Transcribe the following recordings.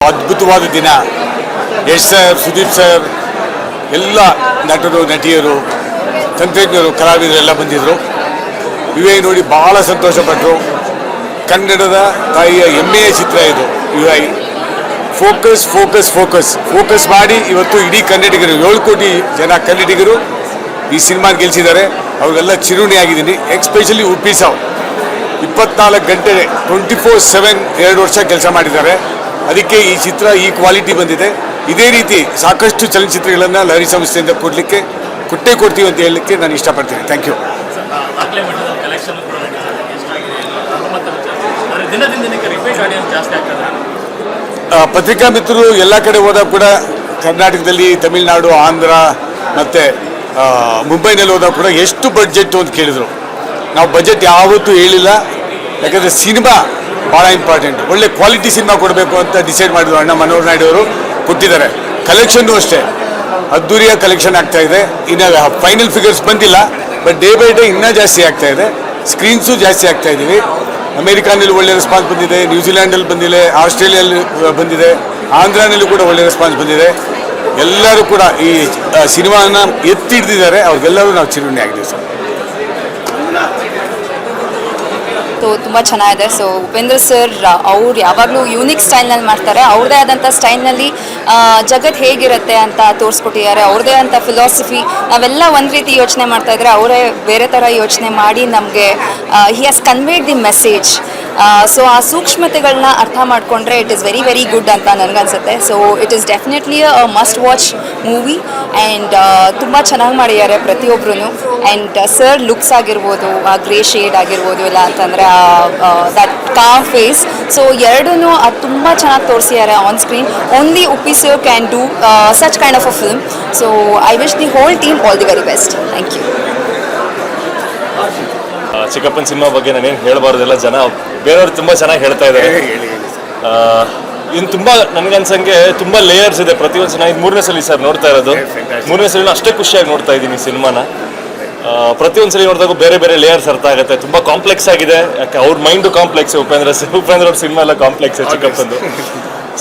ಅದ್ಭುತವಾದ ದಿನ. Yash sir, Sudeep sir, ಎಲ್ಲ ನಟರು, ನಟಿಯರು, ತಂತ್ರಜ್ಞರು, ಕಲಾವಿದರೆಲ್ಲ ಬಂದಿದ್ದರು. ವಿವೈ ನೋಡಿ ಬಹಳ ಸಂತೋಷಪಟ್ಟರು. ಕನ್ನಡದ ತಾಯಿಯ ಹೆಮ್ಮೆಯ ಚಿತ್ರ ಇದು VY. Focus focus focus focus ಮಾಡಿ ಇವತ್ತು ಇಡೀ ಕನ್ನಡಿಗರು 7 ಕೋಟಿ ಜನ ಕನ್ನಡಿಗರು ಈ ಸಿನಿಮಾ ಗೆಲ್ಲಿಸಿದ್ದಾರೆ. ಅವ್ರಿಗೆಲ್ಲ ಚಿರುಣಿಯಾಗಿದ್ದೀನಿ. ಎಕ್ಸ್ಪೆಷಲಿ ಉಪ್ಪಿ ಸಾವ್ 24 ಗಂಟೆ 24/7 2 ವರ್ಷ ಕೆಲಸ ಮಾಡಿದ್ದಾರೆ. ಅದಕ್ಕೆ ಈ ಚಿತ್ರ ಈ ಕ್ವಾಲಿಟಿ ಬಂದಿದೆ. ಇದೇ ರೀತಿ ಸಾಕಷ್ಟು ಚಲನಚಿತ್ರಗಳನ್ನು ಲಹರಿ ಸಂಸ್ಥೆಯಿಂದ ಕೊಡ್ತೀವಿ ಅಂತ ಹೇಳಲಿಕ್ಕೆ ನಾನು ಇಷ್ಟಪಡ್ತೀನಿ. Thank you. ಪತ್ರಿಕಾ ಮಿತ್ರರು ಎಲ್ಲ ಕಡೆ ಹೋದಾಗ ಕೂಡ ಕರ್ನಾಟಕದಲ್ಲಿ, ತಮಿಳುನಾಡು, ಆಂಧ್ರ ಮತ್ತು ಮುಂಬೈನಲ್ಲಿ ಹೋದಾಗ ಕೂಡ ಎಷ್ಟು ಬಡ್ಜೆಟ್ ಅಂತ ಕೇಳಿದರು. ನಾವು ಬಜೆಟ್ ಯಾವತ್ತೂ ಹೇಳಿಲ್ಲ. ಯಾಕಂದರೆ ಸಿನಿಮಾ ಭಾಳ ಇಂಪಾರ್ಟೆಂಟ್. ಒಳ್ಳೆ ಕ್ವಾಲಿಟಿ ಸಿನಿಮಾ ಕೊಡಬೇಕು ಅಂತ ಡಿಸೈಡ್ ಮಾಡಿದ್ರು. ಅಣ್ಣ ಮನೋಹರ್ ನಾಯ್ಡು ಅವರು ಕೊಟ್ಟಿದ್ದಾರೆ. ಕಲೆಕ್ಷನ್ನು ಅಷ್ಟೇ ಅದ್ದೂರಿಯ ಕಲೆಕ್ಷನ್ ಆಗ್ತಾ ಇದೆ. ಇನ್ನು ಫೈನಲ್ ಫಿಗರ್ಸ್ ಬಂದಿಲ್ಲ, ಬಟ್ ಡೇ ಬೈ ಡೇ ಇನ್ನೂ ಜಾಸ್ತಿ ಆಗ್ತಾ ಇದೆ. ಸ್ಕ್ರೀನ್ಸು ಜಾಸ್ತಿ ಆಗ್ತಾ ಇದ್ದೀವಿ. ಅಮೇರಿಕಾನಲ್ಲಿ ಒಳ್ಳೆ ರೆಸ್ಪಾನ್ಸ್ ಬಂದಿದೆ, ನ್ಯೂಜಿಲ್ಯಾಂಡಲ್ಲಿ ಬಂದಿದೆ, ಆಸ್ಟ್ರೇಲಿಯಲ್ಲಿ ಬಂದಿದೆ, ಆಂಧ್ರನಲ್ಲಿ ಕೂಡ ಒಳ್ಳೆ ರೆಸ್ಪಾನ್ಸ್ ಬಂದಿದೆ. ಎಲ್ಲರೂ ಕೂಡ ಈ ಸಿನಿಮಾನ ಎತ್ತಿ ಹಿಡಿದಿದ್ದಾರೆ. ಅವ್ರಿಗೆಲ್ಲರೂ ನಾವು ಚಿರುಣಿ ಆಗಿದ್ದೀವಿ ಸರ್. ತುಂಬ ಚೆನ್ನಾಗಿದೆ. ಸೊ ಉಪೇಂದ್ರ ಸರ್ ಅವ್ರು ಯಾವಾಗಲೂ ಯೂನಿಕ್ ಸ್ಟೈಲ್ನಲ್ಲಿ ಮಾಡ್ತಾರೆ. ಅವ್ರದ್ದೇ ಆದಂಥ ಸ್ಟೈಲ್ನಲ್ಲಿ ಜಗತ್ತು ಹೇಗಿರುತ್ತೆ ಅಂತ ತೋರಿಸ್ಕೊಟ್ಟಿದ್ದಾರೆ. ಅವ್ರದ್ದೇ ಆದಂಥ ಫಿಲಾಸಫಿ. ನಾವೆಲ್ಲ ಒಂದು ರೀತಿ ಯೋಚನೆ ಮಾಡ್ತಾ ಇದ್ರೆ ಅವರೇ ಬೇರೆ ಥರ ಯೋಚನೆ ಮಾಡಿ ನಮಗೆ he has conveyed the message. So ಆ ಸೂಕ್ಷ್ಮತೆಗಳನ್ನ ಅರ್ಥ ಮಾಡಿಕೊಂಡ್ರೆ it is very very good ಅಂತ ನನಗನ್ಸುತ್ತೆ. So it is definitely a must watch movie. And ತುಂಬ ಚೆನ್ನಾಗಿ ಮಾಡಿದ್ದಾರೆ ಪ್ರತಿಯೊಬ್ಬರೂ. ಆ್ಯಂಡ್ ಸರ್ ಲುಕ್ಸ್ ಆಗಿರ್ಬೋದು, ಆ ಗ್ರೇ ಶೇಡ್ ಆಗಿರ್ಬೋದು, ಇಲ್ಲ ಅಂತಂದರೆ ದಟ್ ಕಾಮ್ ಫೇಸ್. ಸೊ ಎರಡೂ ಅದು ತುಂಬ ಚೆನ್ನಾಗಿ ತೋರಿಸಿದ್ದಾರೆ on screen. Only Uppi sir can do such kind of a film. So I wish the whole team all the very best. Thank you. ಚಿಕ್ಕಪ್ಪನ ಸಿನಿಮಾ ಬಗ್ಗೆ ನಾನೇನು ಹೇಳಬಾರ್ದೆಲ್ಲ ಜನ ಬೇರೆಯವ್ರು ತುಂಬ ಚೆನ್ನಾಗಿ ಹೇಳ್ತಾ ಇದ್ದಾರೆ. ಇನ್ನು ತುಂಬ ನನಗನ್ಸಂಗೆ ತುಂಬ ಲೇಯರ್ಸ್ ಇದೆ. ಪ್ರತಿಯೊಂದು ಸಲ ಇದು 3ನೇ ಸಲ ಸರ್ ನೋಡ್ತಾ ಇರೋದು. 3ನೇ ಸಲ ಅಷ್ಟೇ ಖುಷಿಯಾಗಿ ನೋಡ್ತಾ ಇದ್ದೀನಿ ಸಿನಿಮಾನ. ಪ್ರತಿಯೊಂದು ಸಲ ನೋಡಿದಾಗ ಬೇರೆ ಬೇರೆ ಲೇಯರ್ಸ್ ಅರ್ಥ ಆಗುತ್ತೆ. ತುಂಬ ಕಾಂಪ್ಲೆಕ್ಸ್ ಆಗಿದೆ. ಯಾಕೆ ಅವ್ರ ಮೈಂಡು ಕಾಂಪ್ಲೆಕ್ಸ್. ಉಪೇಂದ್ರ ಅವ್ರ ಸಿನಿಮಾ ಎಲ್ಲ ಕಾಂಪ್ಲೆಕ್ಸ್ ಚಿಕ್ಕಪ್ಪಂದು.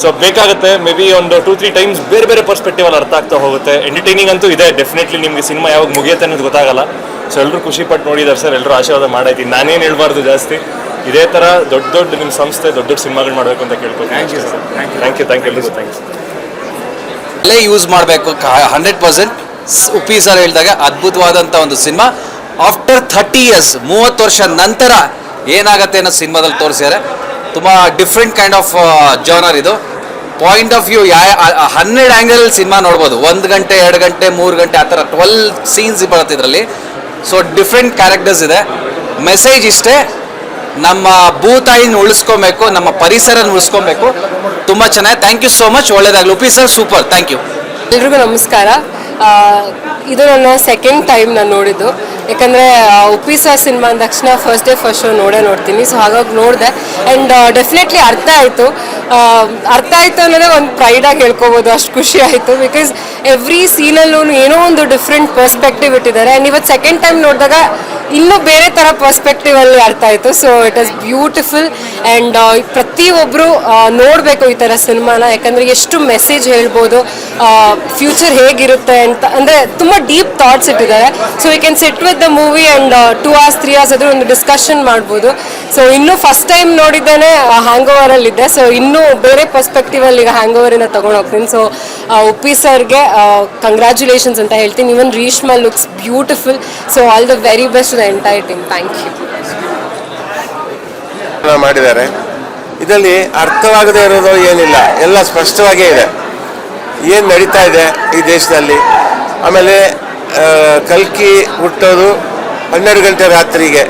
ಸೊ ಬೇಕಾಗುತ್ತೆ ಮೇ ಬಿ ಒಂದು 2-3 ಟೈಮ್ಸ್ ಬೇರೆ ಬೇರೆ ಪರ್ಸ್ಪೆಕ್ಟಿವಲ್ಲಿ ಅರ್ಥ ಆಗ್ತಾ ಹೋಗುತ್ತೆ. ಎಂಟರ್ಟೈನಿಂಗ್ ಅಂತೂ ಇದೆ ಡೆಫಿನೆಟ್ಲಿ. ನಿಮಗೆ ಸಿನಿಮಾ ಯಾವಾಗ ಮುಗಿಯುತ್ತೆ ಅನ್ನೋದು ಗೊತ್ತಾಗಲ್ಲ. ಸೊ ಎಲ್ಲರೂ ಖುಷಿ ಪಟ್ಟು ನೋಡಿದ್ದಾರೆ ಸರ್. ಎಲ್ಲರೂ ಆಶೀರ್ವಾದ ಮಾಡಾಯ್ತೀನಿ. ನಾನೇನು ಹೇಳ್ಬಾರ್ದು ಜಾಸ್ತಿ. ಇದೇ ಥರ ದೊಡ್ಡ ನಿಮ್ಮ ಸಂಸ್ಥೆ ದೊಡ್ಡ ಸಿನಿಮಾಗಳು ಮಾಡಬೇಕು ಅಂತ ಕೇಳ್ಕೊಂಡು. Thank you sir. Thank you thanks. ಅಲ್ಲೇ ಯೂಸ್ ಮಾಡಬೇಕು 100%. ಉಪ್ಪಿ ಸರ್ ಹೇಳಿದಾಗ ಅದ್ಭುತವಾದಂಥ ಒಂದು ಸಿನಿಮಾ. ಆಫ್ಟರ್ 30 years 30 ವರ್ಷ ನಂತರ ಏನಾಗತ್ತೆ ಅನ್ನೋ ಸಿನಿಮಾದಲ್ಲಿ ತೋರಿಸಿದ್ದಾರೆ. ತುಂಬ ಡಿಫ್ರೆಂಟ್ ಕೈಂಡ್ ಆಫ್ ಜಾನರ್ ಇದು. ಪಾಯಿಂಟ್ ಆಫ್ ವ್ಯೂ 12 ಆ್ಯಂಗಲಲ್ಲಿ ಸಿನಿಮಾ ನೋಡ್ಬೋದು. 1 ಗಂಟೆ 2 ಗಂಟೆ 3 ಗಂಟೆ ಆ ಥರ 12 ಸೀನ್ಸ್ ಬರುತ್ತೆ ಇದರಲ್ಲಿ. ಸೊ ಡಿಫ್ರೆಂಟ್ ಕ್ಯಾರೆಕ್ಟರ್ಸ್ ಇದೆ. ಮೆಸೇಜ್ ಇಷ್ಟೇ, ನಮ್ಮ ಭೂತಾಯಿನ ಉಳಿಸ್ಕೊಬೇಕು, ನಮ್ಮ ಪರಿಸರನ ಉಳಿಸ್ಕೊಬೇಕು. ತುಂಬ ಚೆನ್ನಾಗಿ. Thank you so much. ಒಳ್ಳೇದಾಗಲಿ Uppi sir. Super. Thank you. ಎಲ್ರಿಗೂ ನಮಸ್ಕಾರ. ಇದು ನನ್ನ ಸೆಕೆಂಡ್ ಟೈಮ್ ನಾನು ನೋಡಿದ್ದು. ಯಾಕಂದರೆ ಉಪ್ಪಿ ಸರ್ ಸಿನಿಮಾ ಅಂದ ತಕ್ಷಣ ಫಸ್ಟ್ ಡೇ ಫಸ್ಟ್ ಶೋ ನೋಡ್ತೀನಿ. ಸೊ ಹಾಗಾಗಿ ನೋಡಿದೆ. ಆ್ಯಂಡ್ ಡೆಫಿನೆಟ್ಲಿ ಅರ್ಥ ಆಯಿತು ಅನ್ನೋದೇ ಒಂದು ಪ್ರೈಡಾಗಿ ಹೇಳ್ಕೊಬೋದು. ಅಷ್ಟು ಖುಷಿ ಆಯಿತು. ಬಿಕಾಸ್ ಎವ್ರಿ ಸೀನಲ್ಲೂ ಏನೋ ಒಂದು ಡಿಫ್ರೆಂಟ್ ಪರ್ಸ್ಪೆಕ್ಟಿವ್ ಇಟ್ಟಿದ್ದಾರೆ. ಆ್ಯಂಡ್ ಇವತ್ತು ಸೆಕೆಂಡ್ ಟೈಮ್ ನೋಡಿದಾಗ ಇನ್ನೂ ಬೇರೆ ಥರ ಪರ್ಸ್ಪೆಕ್ಟಿವಲ್ಲಿ ಅರ್ಥ ಆಯಿತು. So it is beautiful. And ಪ್ರತಿಯೊಬ್ಬರು ನೋಡಬೇಕು ಈ ಥರ ಸಿನಿಮಾನ. ಯಾಕಂದರೆ ಎಷ್ಟು ಮೆಸೇಜ್ ಹೇಳ್ಬೋದು, ಫ್ಯೂಚರ್ ಹೇಗಿರುತ್ತೆ ಅಂತ. ಅಂದರೆ ತುಂಬ ಡೀಪ್ ಥಾಟ್ಸ್ ಇಟ್ಟಿದ್ದಾರೆ. So we can sit with the movie and 2 hours 3 hours ಅದ್ರ ಒಂದು ಡಿಸ್ಕಷನ್ ಮಾಡ್ಬೋದು. ಸೊ ಇನ್ನೂ ಫಸ್ಟ್ ಟೈಮ್ ನೋಡಿದ್ದೇನೆ ಹ್ಯಾಂಗ್ ಓವರಲ್ಲಿದ್ದೆ. ಸೊ ಇನ್ನೂ ಬೇರೆ ಪರ್ಸ್ಪೆಕ್ಟಿವಲ್ಲಿ ಈಗ ಹ್ಯಾಂಗ್ ಓವರಿಂದ ತೊಗೊಂಡು ಹೋಗ್ತೀನಿ. ಸೊ ಉಪ್ಪಿ ಸರ್ಗೆ ಕಂಗ್ರ್ಯಾಚುಲೇಷನ್ಸ್ ಅಂತ ಹೇಳ್ತೀನಿ. Even Reshma looks beautiful. So all the very best to the entire team. Thank you. ಮಾಡಿದ್ದಾರೆ. ಇದರಲ್ಲಿ ಅರ್ಥವಾಗದೇ ಇರೋದು ಏನಿಲ್ಲ, ಎಲ್ಲ ಸ್ಪಷ್ಟವಾಗೇ ಇದೆ ಏನು ನಡೀತಾ ಇದೆ ಈ ದೇಶದಲ್ಲಿ. ಆಮೇಲೆ ಕಲ್ಕಿ ಹುಟ್ಟೋದು 12 ಗಂಟೆ ರಾತ್ರಿಗೆ.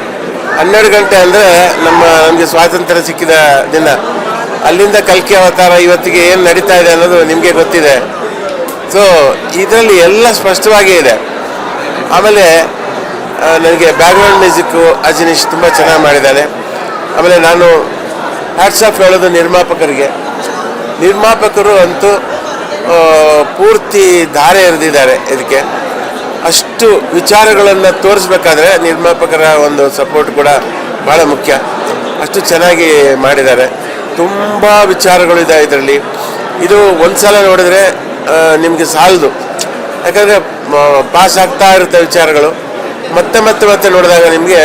12 ಗಂಟೆ ಅಂದರೆ ನಮಗೆ ಸ್ವಾತಂತ್ರ್ಯ ಸಿಕ್ಕಿದ ದಿನ. ಅಲ್ಲಿಂದ ಕಲ್ಕಿ ಅವತಾರ ಇವತ್ತಿಗೆ ಏನು ನಡೀತಾ ಇದೆ ಅನ್ನೋದು ನಿಮಗೆ ಗೊತ್ತಿದೆ. ಸೊ ಇದರಲ್ಲಿ ಎಲ್ಲ ಸ್ಪಷ್ಟವಾಗೇ ಇದೆ. ಆಮೇಲೆ ನನಗೆ ಬ್ಯಾಕ್ಗ್ರೌಂಡ್ ಮ್ಯೂಸಿಕ್ಕು ಅಜನೀಶ್ ತುಂಬ ಚೆನ್ನಾಗಿ ಮಾಡಿದ್ದಾರೆ. ಆಮೇಲೆ ನಾನು ಹ್ಯಾಟ್ಸ್ ಆಫ್ ಹೇಳೋದು ನಿರ್ಮಾಪಕರು ಅಂತೂ ಪೂರ್ತಿ ಧಾರೆ ಎರೆದಿದ್ದಾರೆ ಇದಕ್ಕೆ. ಅಷ್ಟು ವಿಚಾರಗಳನ್ನು ತೋರಿಸ್ಬೇಕಾದ್ರೆ ನಿರ್ಮಾಪಕರ ಒಂದು ಸಪೋರ್ಟ್ ಕೂಡ ಭಾಳ ಮುಖ್ಯ. ಅಷ್ಟು ಚೆನ್ನಾಗಿ ಮಾಡಿದ್ದಾರೆ. ತುಂಬ ವಿಚಾರಗಳಿದೆ ಇದರಲ್ಲಿ. ಇದು ಒಂದು ಸಲ ನೋಡಿದ್ರೆ ನಿಮಗೆ ಸಾಲದು. ಯಾಕಂದರೆ ಪಾಸ್ ಆಗ್ತಾ ಇರುತ್ತೆ ವಿಚಾರಗಳು. ಮತ್ತೆ ಮತ್ತೆ ಮತ್ತೆ ನೋಡಿದಾಗ ನಿಮಗೆ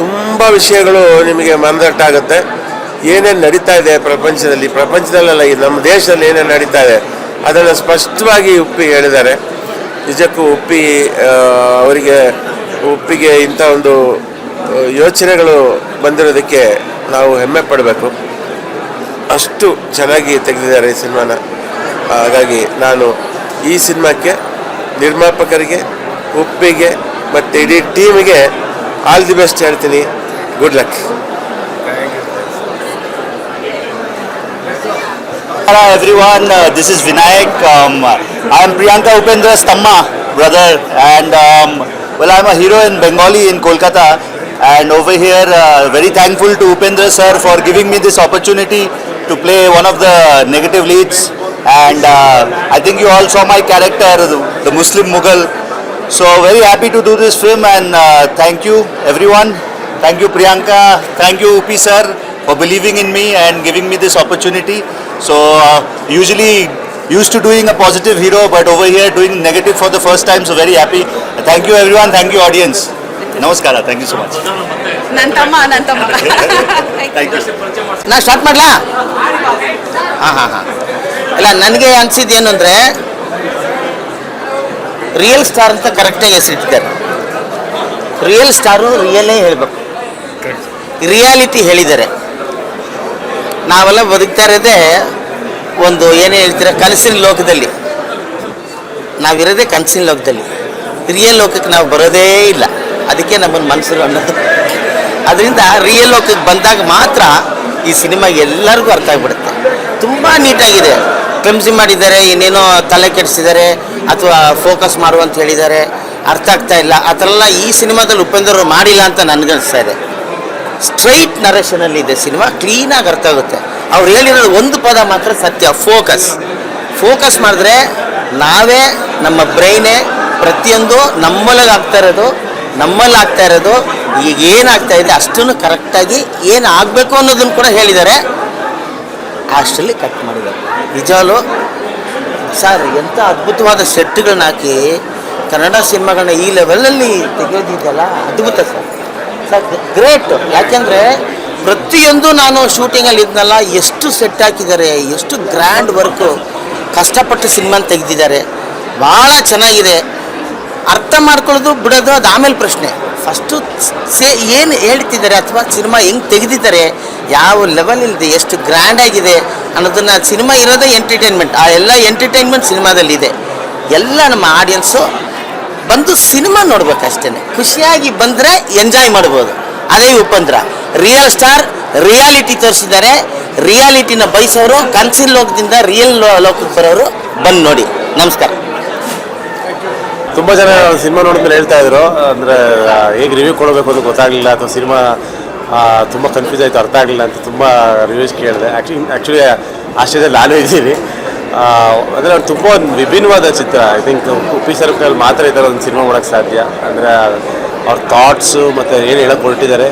ತುಂಬ ವಿಷಯಗಳು ನಿಮಗೆ ಮನದಟ್ಟಾಗುತ್ತೆ. ಏನೇನು ನಡೀತಾ ಇದೆ ಪ್ರಪಂಚದಲ್ಲೆಲ್ಲ ಈ ನಮ್ಮ ದೇಶದಲ್ಲಿ ಏನೇನು ನಡೀತಾ ಇದೆ ಅದನ್ನು ಸ್ಪಷ್ಟವಾಗಿ ಉಪ್ಪಿ ಹೇಳಿದ್ದಾರೆ. ನಿಜಕ್ಕೂ ಉಪ್ಪಿಗೆ ಇಂಥ ಒಂದು ಯೋಚನೆಗಳು ಬಂದಿರೋದಕ್ಕೆ ನಾವು ಹೆಮ್ಮೆ ಪಡಬೇಕು. ಅಷ್ಟು ಚೆನ್ನಾಗಿ ತೆಗೆದಿದ್ದಾರೆ ಈ ಸಿನಿಮಾನ. ಹಾಗಾಗಿ ನಾನು ಈ ಸಿನಿಮಾಕ್ಕೆ, ನಿರ್ಮಾಪಕರಿಗೆ, ಉಪ್ಪಿಗೆ ಮತ್ತು ಇಡೀ ಟೀಮಿಗೆ ಆಲ್ ದಿ ಬೆಸ್ಟ್ ಹೇಳ್ತೀನಿ. Good luck. Hello everyone, this is Vinayak. I am Priyanka Upendra's Tamma brother, and well, I'm a hero in Bengali in Kolkata, and over here very thankful to Upendra sir for giving me this opportunity to play one of the negative leads, and I think you all saw my character, the Muslim Mughal. So very happy to do this film, and thank you everyone. Thank you Priyanka, thank you Upi sir for believing in me and giving me this opportunity. So usually used to doing a positive hero, but over here doing negative for the first time, so very happy. Thank you everyone, thank you audience. Namaskara, thank you so much. ನನ್ನ ತಮ್ಮ Thank you. ನಾ start ಮಾಡಲಾ? ಹಾಂ ಇಲ್ಲ, ನನಗೆ ಅನಿಸಿದ್ದು ಏನು ಅಂದರೆ, ರಿಯಲ್ ಸ್ಟಾರ್ ಅಂತ ಕರೆಕ್ಟಾಗಿ ಹೆಸರಿಟ್ಟಿದ್ದಾರೆ. ರಿಯಲ್ ಸ್ಟಾರು ರಿಯಲೇ ಹೇಳಬೇಕು, ರಿಯಾಲಿಟಿ ಹೇಳಿದ್ದಾರೆ. ನಾವೆಲ್ಲ ಬದುಕ್ತಾ ಇರೋದೇ ಒಂದು ಏನು ಹೇಳ್ತೀರ, ಕನಸಿನ ಲೋಕದಲ್ಲಿ. ನಾವಿರೋದೇ ಕನಸಿನ ಲೋಕದಲ್ಲಿ, ರಿಯಲ್ ಲೋಕಕ್ಕೆ ನಾವು ಬರೋದೇ ಇಲ್ಲ. ಅದಕ್ಕೆ ನಮ್ಮನ್ನು ಮನಸ್ಸು ಅನ್ನೋದು. ಅದರಿಂದ ರಿಯಲ್ ಲೋಕಕ್ಕೆ ಬಂದಾಗ ಮಾತ್ರ ಈ ಸಿನಿಮಾ ಎಲ್ಲರಿಗೂ ಅರ್ಥ ಆಗಿಬಿಡುತ್ತೆ. ತುಂಬ ನೀಟಾಗಿದೆ, ಕ್ಲಮ್ಸಿ ಮಾಡಿದ್ದಾರೆ, ಇನ್ನೇನೋ ತಲೆ ಕೆಡಿಸಿದ್ದಾರೆ ಅಥವಾ ಫೋಕಸ್ ಮಾಡುವಂತ ಹೇಳಿದ್ದಾರೆ, ಅರ್ಥ ಆಗ್ತಾ ಇಲ್ಲ. ಆ ಥರ ಎಲ್ಲ ಈ ಸಿನಿಮಾದಲ್ಲಿ ಉಪೇಂದ್ರ ಮಾಡಿಲ್ಲ ಅಂತ ನನಗನ್ನಿಸ್ತಾ ಇದೆ. ಸ್ಟ್ರೈಟ್ ನರೇಷನಲ್ಲಿ ಇದೆ ಸಿನಿಮಾ, ಕ್ಲೀನಾಗಿ ಅರ್ಥ ಆಗುತ್ತೆ. ಅವ್ರು ಹೇಳಿರೋದು ಒಂದು ಪದ ಮಾತ್ರ ಸತ್ಯ, ಫೋಕಸ್ ಮಾಡಿದ್ರೆ ನಾವೇ, ನಮ್ಮ ಬ್ರೈನೇ ಪ್ರತಿಯೊಂದು ನಮ್ಮಲ್ಲಿ ಆಗ್ತಾ ಇರೋದು ಈಗ ಏನಾಗ್ತಾ ಇದೆ ಅಷ್ಟನ್ನು ಕರೆಕ್ಟಾಗಿ ಏನು ಆಗಬೇಕು ಅನ್ನೋದನ್ನು ಕೂಡ ಹೇಳಿದ್ದಾರೆ. ಅಷ್ಟರಲ್ಲಿ ಕಟ್ ಮಾಡಿದ್ದಾರೆ. ನಿಜವಾಗ್ಲೂ ಸರ್, ಎಂಥ ಅದ್ಭುತವಾದ ಸೆಟ್ಗಳನ್ನ ಹಾಕಿ ಕನ್ನಡ ಸಿನಿಮಾಗಳನ್ನ ಈ ಲೆವೆಲಲ್ಲಿ ತೆಗೆಯೋದಿದೆಯಲ್ಲ, ಅದ್ಭುತ ಸರ್, ಗ್ರೇಟ್. ಯಾಕೆಂದರೆ ಪ್ರತಿಯೊಂದು ನಾನು ಶೂಟಿಂಗಲ್ಲಿ ಇದ್ನಲ್ಲ, ಎಷ್ಟು ಸೆಟ್ ಹಾಕಿದ್ದಾರೆ, ಎಷ್ಟು ಗ್ರ್ಯಾಂಡ್ ವರ್ಕು, ಕಷ್ಟಪಟ್ಟು ಸಿನಿಮಾನ ತೆಗೆದಿದ್ದಾರೆ. ಭಾಳ ಚೆನ್ನಾಗಿದೆ. ಅರ್ಥ ಮಾಡ್ಕೊಳ್ಳೋದು ಬಿಡೋದು ಅದು ಆಮೇಲೆ ಪ್ರಶ್ನೆ. ಫಸ್ಟು ಏನು ಹೇಳ್ತಿದ್ದಾರೆ ಅಥವಾ ಸಿನಿಮಾ ಹೆಂಗೆ ತೆಗೆದಿದ್ದಾರೆ, ಯಾವ ಲೆವೆಲ್ ಇದೆ, ಎಷ್ಟು ಗ್ರ್ಯಾಂಡ್ ಆಗಿದೆ ಅನ್ನೋದನ್ನು, ಸಿನಿಮಾ ಇರೋದೇ ಎಂಟರ್ಟೈನ್ಮೆಂಟ್. ಆ ಎಲ್ಲ ಎಂಟರ್ಟೈನ್ಮೆಂಟ್ ಸಿನಿಮಾದಲ್ಲಿದೆ. ಎಲ್ಲ ನಮ್ಮ ಆಡಿಯನ್ಸು ಬಂದು ಸಿನಿಮಾ ನೋಡ್ಬೇಕಷ್ಟೇ, ಖುಷಿಯಾಗಿ ಬಂದರೆ ಎಂಜಾಯ್ ಮಾಡ್ಬೋದು. ಅದೇ ಉಪೇಂದ್ರ ರಿಯಲ್ ಸ್ಟಾರ್, ರಿಯಾಲಿಟಿ ತೋರಿಸಿದ್ದಾರೆ. ರಿಯಾಲಿಟಿನ ಬಯಸೋರು, ಕನಸಿನ ಲೋಕದಿಂದ ರಿಯಲ್ ಲೋಕಕ್ಕೆ ಬರೋರು ಬಂದು ನೋಡಿ. ನಮಸ್ಕಾರ. ತುಂಬ ಜನ ಸಿನಿಮಾ ನೋಡಿದ್ಮೇಲೆ ಹೇಳ್ತಾ ಇದ್ರು, ಅಂದರೆ ಹೇಗೆ ರಿವ್ಯೂ ಕೊಡಬೇಕು ಅಂತ ಗೊತ್ತಾಗಲಿಲ್ಲ, ಅಥವಾ ಸಿನಿಮಾ ತುಂಬ ಕನ್ಫ್ಯೂಸ್ ಆಯಿತು, ಅರ್ಥ ಆಗಲಿಲ್ಲ ಅಂತ ತುಂಬ ರಿವ್ಯೂಸ್ ಕೇಳಿದೆ. ಆ್ಯಕ್ಚುಲಿ ಆಶ್ಚರ್ಯದಲ್ಲಿ ನಾನು ಇದ್ದೀನಿ. ಅಂದರೆ ಅವ್ರು ತುಂಬ ಒಂದು ವಿಭಿನ್ನವಾದ ಚಿತ್ರ. ಐ ಥಿಂಕ್ ಉಪ್ಪಿ ಸರ್ ಕೈಯಲ್ಲಿ ಮಾತ್ರ ಈ ಥರ ಒಂದು ಸಿನಿಮಾ ಮಾಡೋಕ್ಕೆ ಸಾಧ್ಯ. ಅಂದರೆ ಅವ್ರ ಥಾಟ್ಸು ಮತ್ತು ಏನು ಹೇಳೋಕ್ಕೆ ಹೊರಟಿದ್ದಾರೆ,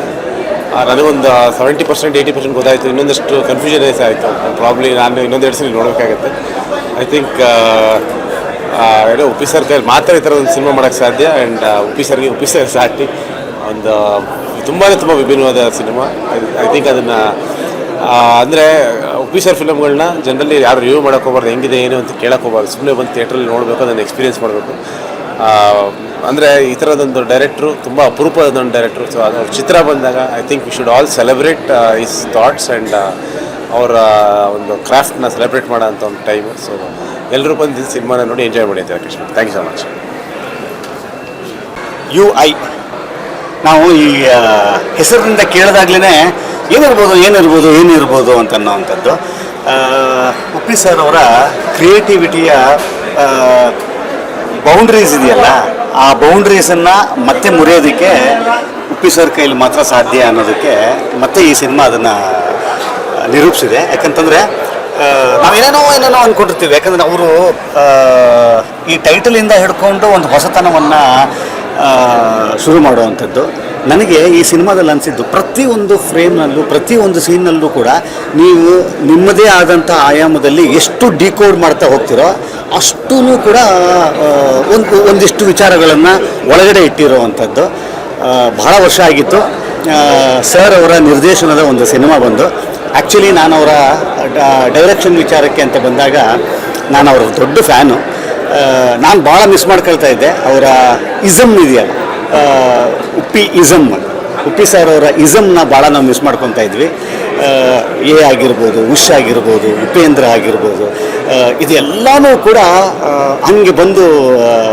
ನನಗೊಂದು 70% 80% ಗೊತ್ತಾಯಿತು. ಇನ್ನೊಂದಷ್ಟು ಕನ್ಫ್ಯೂಷನ್ ಆಯಿತು. ಪ್ರಾಬ್ಲಿ ನಾನು ಇನ್ನೊಂದು 2 ಸಲ ನೋಡೋಕ್ಕಾಗತ್ತೆ. ಐ ಥಿಂಕ್ ಏನೋ ಉಪ್ಪಿ ಸರ್ ಕೈಯಲ್ಲಿ ಮಾತ್ರ ಈ ಥರ ಒಂದು ಸಿನಿಮಾ ಮಾಡೋಕ್ಕೆ ಸಾಧ್ಯ. ಆ್ಯಂಡ್ ಉಪ್ಪಿ ಸರ್ ಸಾಟಿ ಒಂದು ತುಂಬ ವಿಭಿನ್ನವಾದ ಸಿನಿಮಾ. ಐ ಥಿಂಕ್ ಅದನ್ನು ಅಂದರೆ ಉಪ್ಪಿ ಸರ್ ಫಿಲಮ್ಗಳನ್ನ ಜನರಲ್ಲಿ ಯಾರು ರಿವ್ಯೂ ಮಾಡೋಕೆ ಹೋಗ್ಬಾರ್ದು, ಹೆಂಗಿದೆ ಏನು ಅಂತ ಕೇಳಕ್ಕೆ ಹೋಗ್ಬಾರ್ದು. ಸುಮ್ಮನೆ ಬಂದು ಥಿಯೇಟ್ರಲ್ಲಿ ನೋಡಬೇಕು, ಅದನ್ನು ಎಕ್ಸ್ಪೀರಿಯೆನ್ಸ್ ಮಾಡಬೇಕು. ಅಂದರೆ ಈ ಥರದೊಂದು ಡೈರೆಕ್ಟ್ರು ತುಂಬ ಅಪರೂಪದೊಂದು ಡೈರೆಕ್ಟ್ರು. ಸೊ ಅವ್ರ ಚಿತ್ರ ಬಂದಾಗ I think we should all celebrate his thoughts and ಅವರ ಒಂದು ಕ್ರಾಫ್ಟ್ನ ಸೆಲೆಬ್ರೇಟ್ ಮಾಡೋ ಅಂಥ ಒಂದು ಟೈಮು. ಸೊ ಎಲ್ಲರೂ ಬಂದು ಸಿನಿಮಾನ ನೋಡಿ ಎಂಜಾಯ್ ಮಾಡಿ ಅಂತ ಹೇಳಕ್ಕೆ ಇಷ್ಟ. Thank you so much. UI ನಾವು ಈ ಹೆಸರಿನಿಂದ ಕೇಳಿದಾಗ್ಲೇ ಏನಿರ್ಬೋದು ಅಂತನ್ನುವಂಥದ್ದು. ಉಪ್ಪಿ ಸರ್ ಅವರ ಕ್ರಿಯೇಟಿವಿಟಿಯ ಬೌಂಡ್ರೀಸ್ ಇದೆಯಲ್ಲ, ಆ ಬೌಂಡ್ರೀಸನ್ನು ಮತ್ತೆ ಮುರಿಯೋದಕ್ಕೆ ಉಪ್ಪಿ ಸರ್ ಕೈಲಿ ಮಾತ್ರ ಸಾಧ್ಯ ಅನ್ನೋದಕ್ಕೆ ಮತ್ತೆ ಈ ಸಿನಿಮಾ ಅದನ್ನು ನಿರೂಪಿಸಿದೆ. ಯಾಕಂತಂದರೆ ನಾವೇನೇನೋ ಅಂದ್ಕೊಂಡಿರ್ತೀವಿ. ಯಾಕಂದರೆ ಅವರು ಈ ಟೈಟಲಿಂದ ಹಿಡ್ಕೊಂಡು ಒಂದು ಹೊಸತನವನ್ನು ಶುರು ಮಾಡುವಂಥದ್ದು. ನನಗೆ ಈ ಸಿನಿಮಾದಲ್ಲಿ ಅನಿಸಿದ್ದು ಪ್ರತಿಯೊಂದು ಫ್ರೇಮ್ನಲ್ಲೂ ಪ್ರತಿಯೊಂದು ಸೀನ್ನಲ್ಲೂ ಕೂಡ ನೀವು ನಿಮ್ಮದೇ ಆದಂಥ ಆಯಾಮದಲ್ಲಿ ಎಷ್ಟು ಡಿಕೋಡ್ ಮಾಡ್ತಾ ಹೋಗ್ತಿರೋ ಅಷ್ಟೂ ಕೂಡ ಒಂದಿಷ್ಟು ವಿಚಾರಗಳನ್ನು ಒಳಗಡೆ ಇಟ್ಟಿರೋವಂಥದ್ದು. ಬಹಳ ವರ್ಷ ಆಗಿತ್ತು ಸರ್ ಅವರ ನಿರ್ದೇಶನದ ಒಂದು ಸಿನಿಮಾ ಬಂದು. ಆ್ಯಕ್ಚುಲಿ ನಾನು ಅವರ ಡೈರೆಕ್ಷನ್ ವಿಚಾರಕ್ಕೆ ಅಂತ ಬಂದಾಗ ನಾನು ಅವರ ದೊಡ್ಡ ಫ್ಯಾನು. ನಾನು ಭಾಳ ಮಿಸ್ ಮಾಡ್ಕೊಳ್ತಾ ಇದ್ದೆ ಅವರ ಇಸಮ್ ಇದೆಯಲ್ಲ, ಉಪ್ಪಿ ಸರ್ ಅವರ ಇಸಮ್ನ ಭಾಳ ನಾವು ಮಿಸ್ ಮಾಡ್ಕೊತಾ ಇದ್ವಿ. ಎ ಆಗಿರ್ಬೋದು, ಉಷ್ ಆಗಿರ್ಬೋದು, ಉಪೇಂದ್ರ ಆಗಿರ್ಬೋದು, ಇದೆಲ್ಲನೂ ಕೂಡ ಹಂಗೆ ಬಂದು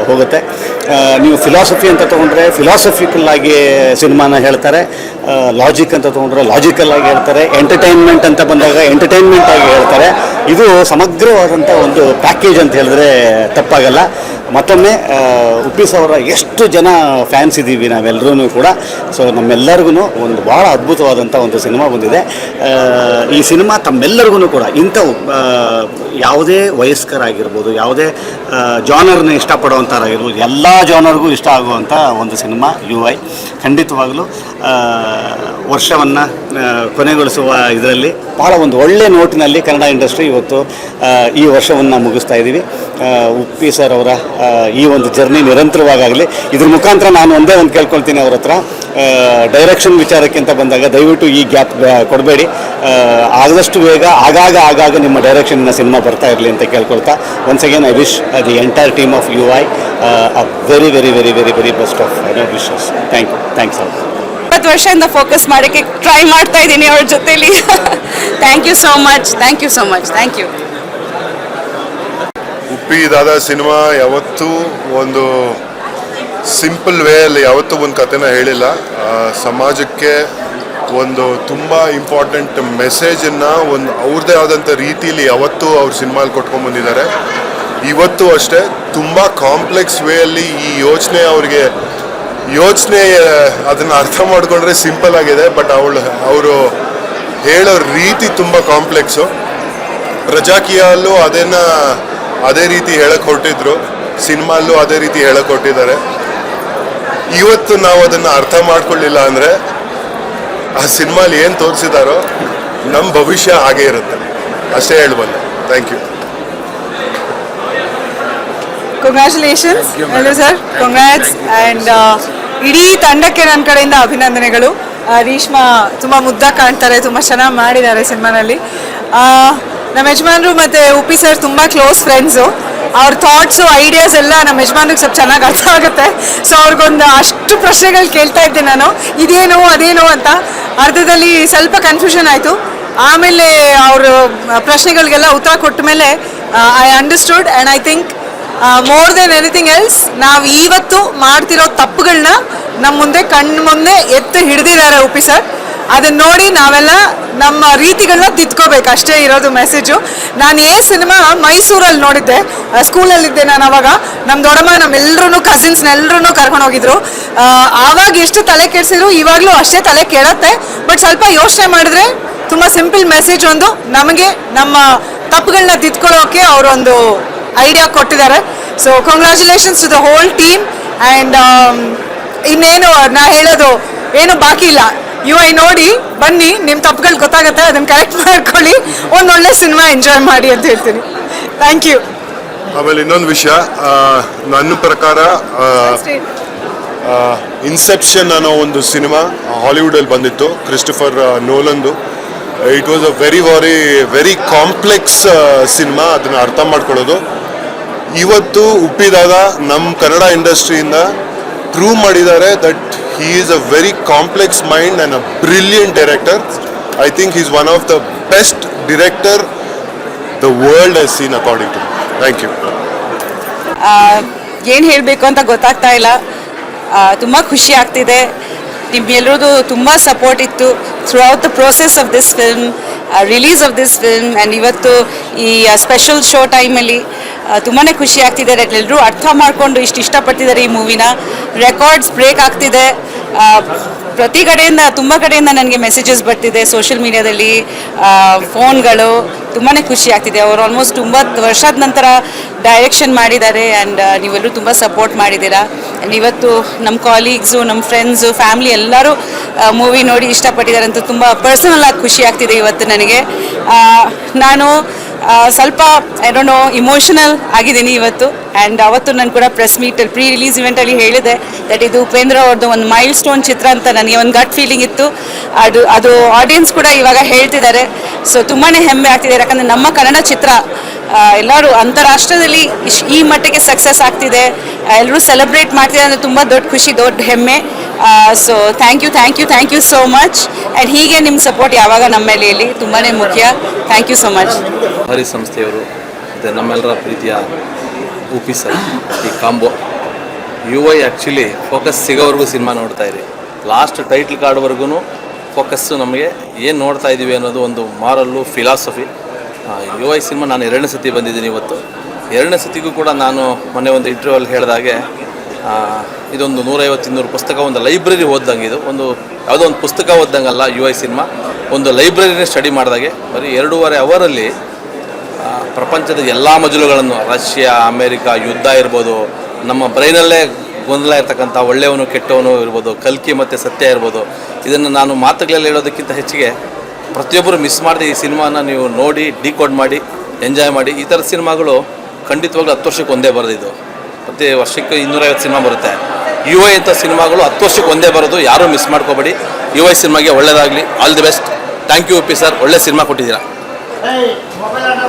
ಹೋಗುತ್ತೆ. ನೀವು ಫಿಲಾಸಫಿ ಅಂತ ತೊಗೊಂಡ್ರೆ ಫಿಲಾಸಫಿಕಲ್ ಆಗಿ ಸಿನಿಮಾನ ಹೇಳ್ತಾರೆ, ಲಾಜಿಕ್ ಅಂತ ತೊಗೊಂಡ್ರೆ ಲಾಜಿಕಲ್ ಆಗಿ ಹೇಳ್ತಾರೆ, ಎಂಟರ್ಟೈನ್ಮೆಂಟ್ ಅಂತ ಬಂದಾಗ ಎಂಟರ್ಟೈನ್ಮೆಂಟ್ ಆಗಿ ಹೇಳ್ತಾರೆ. ಇದು ಸಮಗ್ರವಾದಂಥ ಒಂದು ಪ್ಯಾಕೇಜ್ ಅಂತ ಹೇಳಿದ್ರೆ ತಪ್ಪಾಗಲ್ಲ. ಮತ್ತೊಮ್ಮೆ ಉಪ್ಪಿ ಅವರ ಎಷ್ಟು ಜನ ಫ್ಯಾನ್ಸ್ ಇದ್ದೀವಿ ನಾವೆಲ್ಲರೂ ಕೂಡ. ಸೊ ನಮ್ಮೆಲ್ಲರಿಗೂ ಒಂದು ಭಾಳ ಅದ್ಭುತವಾದಂಥ ಒಂದು ಸಿನಿಮಾ ಬಂದಿದೆ. ಈ ಸಿನಿಮಾ ತಮ್ಮೆಲ್ಲರಿಗೂ ಕೂಡ ಇಂಥವು ಯಾವುದೇ ವಯಸ್ಕರಾಗಿರ್ಬೋದು, ಯಾವುದೇ ಜಾನರ್ನ ಇಷ್ಟಪಡುವಂಥವ್ರಾಗಿರ್ಬೋದು, ಎಲ್ಲ ಜಾನರ್ಗೂ ಇಷ್ಟ ಆಗುವಂಥ ಒಂದು ಸಿನಿಮಾ UI. ಖಂಡಿತವಾಗಲೂ ವರ್ಷವನ್ನು ಕೊನೆಗೊಳಿಸುವ ಇದರಲ್ಲಿ ಭಾಳ ಒಂದು ಒಳ್ಳೆಯ ನೋಟಿನಲ್ಲಿ ಕನ್ನಡ ಇಂಡಸ್ಟ್ರಿ ಇವತ್ತು ಈ ವರ್ಷವನ್ನು ಮುಗಿಸ್ತಾ ಇದ್ದೀವಿ. ಉಪ್ಪಿ ಸರ್ ಅವರ ಈ ಒಂದು ಜರ್ನಿ ನಿರಂತರವಾಗಲಿ. ಇದ್ರ ಮುಖಾಂತರ ನಾನು ಒಂದೇ ಒಂದು ಕೇಳ್ಕೊಳ್ತೀನಿ ಅವ್ರ ಹತ್ರ, ಡೈರೆಕ್ಷನ್ ವಿಚಾರಕ್ಕೆ ಅಂತ ಬಂದಾಗ ದಯವಿಟ್ಟು ಈ ಗ್ಯಾಪ್ ಕೊಡಬೇಡಿ. ಆದಷ್ಟು ಬೇಗ ಆಗಾಗ ನಿಮ್ಮ ಡೈರೆಕ್ಷನ್ನ ಸಿನಿಮಾ ಬರ್ತಾ ಇರಲಿ ಅಂತ ಕೇಳ್ಕೊಳ್ತಾ, once again I wish the entire team of UI a very very very very very best of wishes. Thanks all. 20 ವರ್ಷದಿಂದ ಫೋಕಸ್ ಮಾಡೋಕ್ಕೆ ಟ್ರೈ ಮಾಡ್ತಾ ಇದ್ದೀನಿ ಅವ್ರ ಜೊತೆಲಿ. Thank you so much. Thank you. Uppi Dada cinema ಯಾವತ್ತೂ ಒಂದು ಸಿಂಪಲ್ ವೇಯಲ್ಲಿ ಯಾವತ್ತೂ ಒಂದು ಕಥೆನ ಹೇಳಿಲ್ಲ. ಸಮಾಜಕ್ಕೆ ಒಂದು ತುಂಬ ಇಂಪಾರ್ಟೆಂಟ್ ಮೆಸೇಜನ್ನು ಒಂದು ಅವ್ರದ್ದೇ ಆದಂಥ ರೀತಿಯಲ್ಲಿ ಯಾವತ್ತೂ ಅವ್ರ ಸಿನಿಮಾಲಿ ಕೊಟ್ಕೊಂಡ್ಬಂದಿದ್ದಾರೆ. ಇವತ್ತು ಅಷ್ಟೇ ತುಂಬ ಕಾಂಪ್ಲೆಕ್ಸ್ ವೇಯಲ್ಲಿ ಈ ಯೋಚನೆ ಅದನ್ನು ಅರ್ಥ ಮಾಡಿಕೊಂಡ್ರೆ ಸಿಂಪಲ್ ಆಗಿದೆ, ಬಟ್ ಅವರು ಹೇಳೋ ರೀತಿ ತುಂಬ ಕಾಂಪ್ಲೆಕ್ಸು. ಪ್ರಜಾಕೀಯಲ್ಲೂ ಅದೇ ರೀತಿ ಹೇಳಕ್ಕೆ ಹೊರಟಿದ್ರು, ಸಿನಿಮಾಲ್ಲೂ ಅದೇ ರೀತಿ ಹೇಳಕ್ಕೆ ಹೊರಟಿದ್ದಾರೆ. ಇವತ್ತು ನಾವು ಅದನ್ನು ಅರ್ಥ ಮಾಡ್ಕೊಳ್ಳಿಲ್ಲ ಅಂದರೆ ಆ ಸಿನಿಮಾಲಿ ಏನು ತೋರಿಸಿದಾರೋ ನಮ್ಮ ಭವಿಷ್ಯ ಹಾಗೇ ಇರುತ್ತೆ. ಅಷ್ಟೇ ಹೇಳ್ಬಲ್ಲೆ. Thank you. Congratulations. Hello sir, congrats. And ಇಡೀ ತಂಡಕ್ಕೆ ನನ್ನ ಕಡೆಯಿಂದ ಅಭಿನಂದನೆಗಳು. ರೀಶ್ಮಾ ತುಂಬ ಮುದ್ದಾಗಿ ಕಾಣ್ತಾರೆ, ತುಂಬ ಚೆನ್ನಾಗಿ ಮಾಡಿದ್ದಾರೆ ಸಿನಿಮಾನಲ್ಲಿ. ನಮ್ಮ ಯಜಮಾನರು ಮತ್ತು ಉಪ್ಪಿ ಸರ್ ತುಂಬ ಕ್ಲೋಸ್ ಫ್ರೆಂಡ್ಸು. ಅವ್ರ ಥಾಟ್ಸು ಐಡಿಯಾಸ್ ಎಲ್ಲ ನಮ್ಮ ಯಜಮಾನ್ರಿಗೆ ಸ್ವಲ್ಪ ಚೆನ್ನಾಗಿ ಅರ್ಥ ಆಗುತ್ತೆ. ಸೊ ಅವ್ರಿಗೊಂದು ಅಷ್ಟು ಪ್ರಶ್ನೆಗಳು ಕೇಳ್ತಾ ಇದ್ದೆ ನಾನು, ಇದೇನು ಅದೇನು ಅಂತ. ಅರ್ಧದಲ್ಲಿ ಸ್ವಲ್ಪ ಕನ್ಫ್ಯೂಷನ್ ಆಯಿತು. ಆಮೇಲೆ ಅವರು ಪ್ರಶ್ನೆಗಳಿಗೆಲ್ಲ ಉತ್ತರ ಕೊಟ್ಟ ಮೇಲೆ I understood. And I think more than anything else, ನಾವು ಇವತ್ತು ಮಾಡ್ತಿರೋ ತಪ್ಪುಗಳನ್ನ ನಮ್ಮ ಮುಂದೆ ಕಣ್ಣು ಮುಂದೆ ಎತ್ತು ಹಿಡಿದಿದ್ದಾರೆ ಉಪ್ಪಿ ಸರ್. ಅದನ್ನ ನೋಡಿ ನಾವೆಲ್ಲ ನಮ್ಮ ರೀತಿಗಳನ್ನ ತಿದ್ಕೋಬೇಕು, ಅಷ್ಟೇ ಇರೋದು ಮೆಸೇಜು. ನಾನು ಸಿನಿಮಾ ಮೈಸೂರಲ್ಲಿ ನೋಡಿದ್ದೆ, ಸ್ಕೂಲಲ್ಲಿದ್ದೆ ನಾನು ಅವಾಗ. ನಮ್ಮ ದೊಡ್ಡಮ್ಮ ನಮ್ಮೆಲ್ಲರೂ ಕಸಿನ್ಸ್ನೆಲ್ಲರೂ ಕರ್ಕೊಂಡು ಹೋಗಿದ್ರು. ಆವಾಗ ಎಷ್ಟು ತಲೆ ಕೆಡಿಸಿದ್ರು ಇವಾಗಲೂ ಅಷ್ಟೇ ತಲೆ ಕೆಡತ್ತೆ. ಬಟ್ ಸ್ವಲ್ಪ ಯೋಚನೆ ಮಾಡಿದ್ರೆ ತುಂಬ ಸಿಂಪಲ್ ಮೆಸೇಜ್ ಒಂದು ನಮಗೆ ನಮ್ಮ ತಪ್ಪುಗಳನ್ನ ತಿದ್ಕೊಳ್ಳೋಕೆ ಅವರೊಂದು ಐಡಿಯಾ ಕೊಟ್ಟಿದ್ದಾರೆ. So congratulations to the whole team. And ಇನ್ನೇನು ನಾ ಹೇಳೋದು ಏನು ಬಾಕಿ ಇಲ್ಲ. UI ನೋಡಿ ಬನ್ನಿ, ನಿಮ್ಮ ತಪ್ಪುಗಳು ಗೊತ್ತಾಗುತ್ತೆ, ಅದನ್ನು ಕರೆಕ್ಟ್ ಮಾಡ್ಕೊಳ್ಳಿ, ಒಂದೊಳ್ಳೆ ಸಿನಿಮಾ ಎಂಜಾಯ್ ಮಾಡಿ ಅಂತ ಹೇಳ್ತೀನಿ. Thank you. ಆಮೇಲೆ ಇನ್ನೊಂದು ವಿಷಯ, ನನ್ನ ಪ್ರಕಾರ ಇನ್ಸೆಪ್ಷನ್ ಅನ್ನೋ ಒಂದು ಸಿನಿಮಾ ಹಾಲಿವುಡಲ್ಲಿ ಬಂದಿತ್ತು, ಕ್ರಿಸ್ಟೋಫರ್ ನೋಲನ್ದು. It was a very very very complex cinema. ಅದನ್ನು ಅರ್ಥ ಮಾಡ್ಕೊಳ್ಳೋದು ಇವತ್ತು ಉಪ್ಪಿದಾಗ ನಮ್ಮ ಕನ್ನಡ ಇಂಡಸ್ಟ್ರಿಯಿಂದ ಪ್ರೂವ್ ಮಾಡಿದ್ದಾರೆ that he is a very complex mind and a brilliant director. I think he's one of the best director the world has seen according to me. Thank you. ಏನು ಹೇಳಬೇಕು ಅಂತ ಗೊತ್ತಾಗ್ತಾ ಇಲ್ಲ. ತುಂಬ ಖುಷಿ ಆಗ್ತಿದೆ. ನಿಮ್ಮೆಲ್ಲರದು ತುಂಬ ಸಪೋರ್ಟ್ ಇತ್ತು throughout the process of this film, release of this film. And ಇವತ್ತು ಈ ಸ್ಪೆಷಲ್ ಶೋ ಟೈಮಲ್ಲಿ ತುಂಬಾ ಖುಷಿ ಆಗ್ತಿದೆ. ಎಲ್ಲರೂ ಅರ್ಥ ಮಾಡಿಕೊಂಡು ಇಷ್ಟಪಡ್ತಿದ್ದಾರೆ ಈ ಮೂವಿನ. ರೆಕಾರ್ಡ್ಸ್ ಬ್ರೇಕ್ ಆಗ್ತಿದೆ. ಪ್ರತಿ ಕಡೆಯಿಂದ ತುಂಬ ಕಡೆಯಿಂದ ನನಗೆ ಮೆಸೇಜಸ್ ಬರ್ತಿದೆ ಸೋಷಿಯಲ್ ಮೀಡಿಯಾದಲ್ಲಿ, ಫೋನ್ಗಳು. ತುಂಬಾ ಖುಷಿ ಆಗ್ತಿದೆ. ಅವರು ಆಲ್ಮೋಸ್ಟ್ 9 ವರ್ಷದ ನಂತರ ಡೈರೆಕ್ಷನ್ ಮಾಡಿದ್ದಾರೆ ಆ್ಯಂಡ್ ನೀವೆಲ್ಲರೂ ತುಂಬ ಸಪೋರ್ಟ್ ಮಾಡಿದ್ದೀರಾ. ಆ್ಯಂಡ್ ಇವತ್ತು ನಮ್ಮ ಕಾಲೀಗ್ಸು, ನಮ್ಮ ಫ್ರೆಂಡ್ಸು, ಫ್ಯಾಮ್ಲಿ ಎಲ್ಲರೂ ಮೂವಿ ನೋಡಿ ಇಷ್ಟಪಟ್ಟಿದ್ದಾರೆ ಅಂತ ತುಂಬ ಪರ್ಸನಲ್ ಆಗಿ ಖುಷಿ ಆಗ್ತಿದೆ ಇವತ್ತು ನನಗೆ. ನಾನು ಸ್ವಲ್ಪ ಇಮೋಷನಲ್ ಆಗಿದ್ದೀನಿ ಇವತ್ತು. ಆ್ಯಂಡ್ ಅವತ್ತು ನಾನು ಕೂಡ ಪ್ರೆಸ್ ಮೀಟಲ್ಲಿ ಪ್ರೀ ರಿಲೀಸ್ ಇವೆಂಟಲ್ಲಿ ಹೇಳಿದೆ ದಟ್ ಇದು ಉಪೇಂದ್ರ ಅವ್ರದ್ದು ಒಂದು ಮೈಲ್ ಸ್ಟೋನ್ ಚಿತ್ರ ಅಂತ ನನಗೆ ಒಂದು ಗಟ್ ಫೀಲಿಂಗ್ ಇತ್ತು. ಅದು ಆಡಿಯನ್ಸ್ ಕೂಡ ಇವಾಗ ಹೇಳ್ತಿದ್ದಾರೆ. ಸೊ ತುಂಬಾ ಹೆಮ್ಮೆ ಆಗ್ತಿದೆ, ಯಾಕಂದರೆ ನಮ್ಮ ಕನ್ನಡ ಚಿತ್ರ ಎಲ್ಲರೂ ಅಂತಾರಾಷ್ಟ್ರದಲ್ಲಿ ಈ ಮಟ್ಟಿಗೆ ಸಕ್ಸಸ್ ಆಗ್ತಿದೆ, ಎಲ್ಲರೂ ಸೆಲೆಬ್ರೇಟ್ ಮಾಡ್ತಿದ್ದಾರೆ ಅಂದರೆ ತುಂಬ ದೊಡ್ಡ ಖುಷಿ, ದೊಡ್ಡ ಹೆಮ್ಮೆ. So thank you so much. And ಹೀಗೆ ನಿಮ್ಮ ಸಪೋರ್ಟ್ ಯಾವಾಗ ನಮ್ಮ ಮೇಲೆ ಇಲ್ಲಿ ತುಂಬಾ ಮುಖ್ಯ. Thank you so much. Hari ಸಂಸ್ಥೆಯವರು ಮತ್ತು ನಮ್ಮೆಲ್ಲರ ಪ್ರೀತಿಯ ಉಪಿ ಸರ್, ಈ ಕಾಂಬೋ UI ಆ್ಯಕ್ಚುಲಿ ಫೋಕಸ್ ಸಿಗೋವರೆಗೂ ಸಿನಿಮಾ ನೋಡ್ತಾ ಇರಿ. ಲಾಸ್ಟ್ ಟೈಟ್ಲ್ ಕಾರ್ಡ್ವರೆಗೂ ಫೋಕಸ್ಸು ನಮಗೆ ಏನು ನೋಡ್ತಾ ಇದ್ದೀವಿ ಅನ್ನೋದು ಒಂದು ಮಾರಲ್ಲು ಫಿಲಾಸಫಿ. UI ಸಿನಿಮಾ ನಾನು 2ನೇ ಸತಿ ಬಂದಿದ್ದೀನಿ ಇವತ್ತು. 2ನೇ ಸತಿಗೂ ಕೂಡ ನಾನು ಮೊನ್ನೆ ಒಂದು ಇಂಟರ್ವ್ಯೂಲ್ಲಿ ಹೇಳಿದಾಗೆ ಇದೊಂದು 150-200 ಪುಸ್ತಕ, ಒಂದು ಲೈಬ್ರರಿ ಓದ್ದಂಗೆ. ಇದು ಒಂದು ಯಾವುದೋ ಒಂದು ಪುಸ್ತಕ ಓದ್ದಂಗಲ್ಲ. UI ಸಿನಿಮಾ ಒಂದು ಲೈಬ್ರರಿನೇ ಸ್ಟಡಿ ಮಾಡಿದಾಗೆ. ಬರೀ 2.5 ಅವರಲ್ಲಿ ಪ್ರಪಂಚದ ಎಲ್ಲ ಮಜಲುಗಳನ್ನು, ರಷ್ಯಾ, ಅಮೇರಿಕಾ, ಯುದ್ಧ ಇರ್ಬೋದು, ನಮ್ಮ ಬ್ರೈನಲ್ಲೇ ಗೊಂದಲ ಇರ್ತಕ್ಕಂಥ ಒಳ್ಳೆಯವನು ಕೆಟ್ಟವನು ಇರ್ಬೋದು, ಕಲ್ಕಿ ಮತ್ತು ಸತ್ಯ ಇರ್ಬೋದು, ಇದನ್ನು ನಾನು ಮಾತುಗಳಲ್ಲಿ ಹೇಳೋದಕ್ಕಿಂತ ಹೆಚ್ಚಿಗೆ ಪ್ರತಿಯೊಬ್ಬರು ಮಿಸ್ ಮಾಡದೆ ಈ ಸಿನಿಮಾನ ನೀವು ನೋಡಿ ಡಿಕೋಡ್ ಮಾಡಿ ಎಂಜಾಯ್ ಮಾಡಿ. ಈ ಥರದ ಸಿನಿಮಾಗಳು ಖಂಡಿತವಾಗ್ಲೂ 10 ವರ್ಷಕ್ಕೆ ಒಂದೇ ಬರೋದಿದ್ದು. ಪ್ರತಿ ವರ್ಷಕ್ಕೆ 250 ಸಿನಿಮಾ ಬರುತ್ತೆ. UI ಅಂತ ಸಿನಿಮಾಗಳು 10 ವರ್ಷಕ್ಕೆ ಒಂದೇ ಬರೋದು. ಯಾರೂ ಮಿಸ್ ಮಾಡ್ಕೋಬೇಡಿ. UI ಸಿನಿಮಾಗೆ ಒಳ್ಳೆಯದಾಗಲಿ. All the best. Thank you Uppi sir, ಒಳ್ಳೆ ಸಿನಿಮಾ ಕೊಟ್ಟಿದ್ದೀರಾ.